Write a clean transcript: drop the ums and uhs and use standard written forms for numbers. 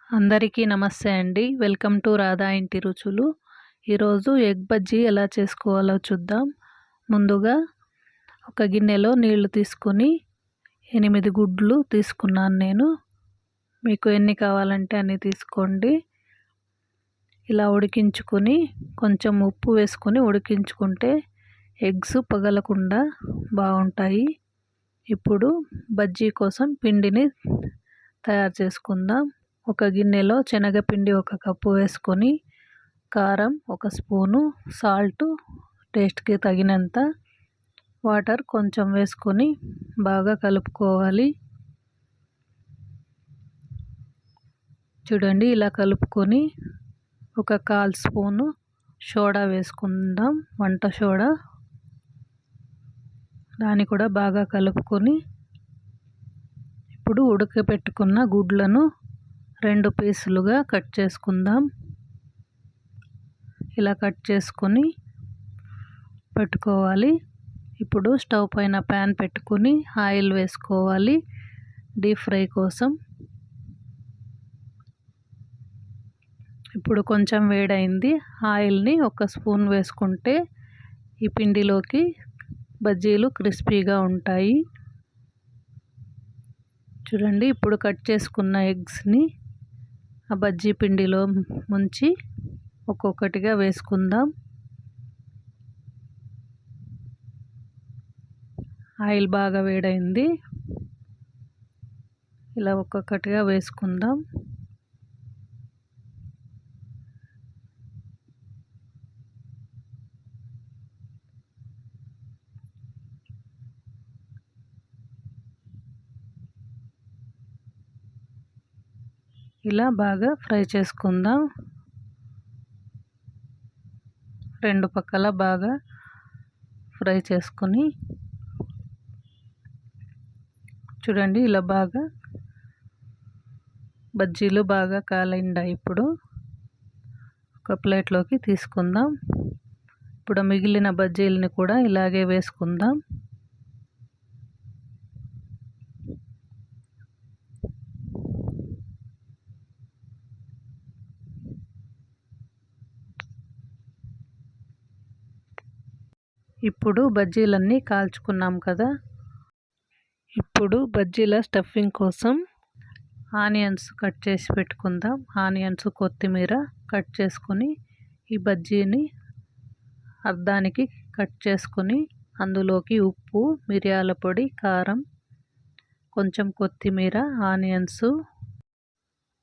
అందరికీ నమస్తే అండి. వెల్కమ్ టు రాధా ఇంటి రుచులు. ఈరోజు ఎగ్ బజ్జీ ఎలా చేసుకోవాలో చూద్దాం. ముందుగా ఒక గిన్నెలో నీళ్లు తీసుకొని 8 గుడ్లు తీసుకున్నాను నేను. మీకు ఎన్ని కావాలంటే అన్ని తీసుకోండి. ఇలా ఉడికించుకొని కొంచెం ఉప్పు వేసుకొని ఉడికించుకుంటే ఎగ్స్ పగలకుండా బాగుంటాయి. ఇప్పుడు బజ్జీ కోసం పిండిని తయారు చేసుకుందాం. ఒక గిన్నెలో శనగపిండి 1 కప్పు వేసుకొని, కారం 1 స్పూను, సాల్ట్ టేస్ట్కి తగినంత, వాటర్ కొంచెం వేసుకొని బాగా కలుపుకోవాలి. చూడండి, ఇలా కలుపుకొని 1/4 స్పూను సోడా వేసుకుందాం, వంట సోడా. దాన్ని కూడా బాగా కలుపుకొని ఇప్పుడు ఉడకబెట్టుకున్న గుడ్లను 2 పీసులుగా కట్ చేసుకుందాం. ఇలా కట్ చేసుకొని పెట్టుకోవాలి. ఇప్పుడు స్టవ్ పైన ప్యాన్ పెట్టుకొని ఆయిల్ వేసుకోవాలి డీప్ ఫ్రై కోసం. ఇప్పుడు కొంచెం వేడైంది. ఆయిల్ని 1 స్పూన్ వేసుకుంటే ఈ పిండిలోకి బజ్జీలు క్రిస్పీగా ఉంటాయి. చూడండి, ఇప్పుడు కట్ చేసుకున్న ఎగ్స్ని ఆ బజ్జీ పిండిలో ముంచి ఒక్కొక్కటిగా వేసుకుందాం. ఆయిల్ బాగా వేడైంది. ఇలా ఒక్కొక్కటిగా వేసుకుందాం. ఇలా బాగా ఫ్రై చేసుకుందాం. 2 పక్కల బాగా ఫ్రై చేసుకొని చూడండి, ఇలా బాగా బజ్జీలు బాగా కాలిండాయి. ఇప్పుడు ఒక ప్లేట్లోకి తీసుకుందాం. ఇప్పుడు మిగిలిన బజ్జీలని కూడా ఇలాగే వేసుకుందాం. ఇప్పుడు బజ్జీలన్నీ కాల్చుకున్నాం కదా. ఇప్పుడు బజ్జీల స్టఫింగ్ కోసం ఆనియన్స్ కట్ చేసి పెట్టుకుందాం. ఆనియన్స్, కొత్తిమీర కట్ చేసుకొని ఈ బజ్జీని అర్ధానికి కట్ చేసుకొని అందులోకి ఉప్పు, మిరియాల పొడి, కారం, కొంచెం కొత్తిమీర, ఆనియన్స్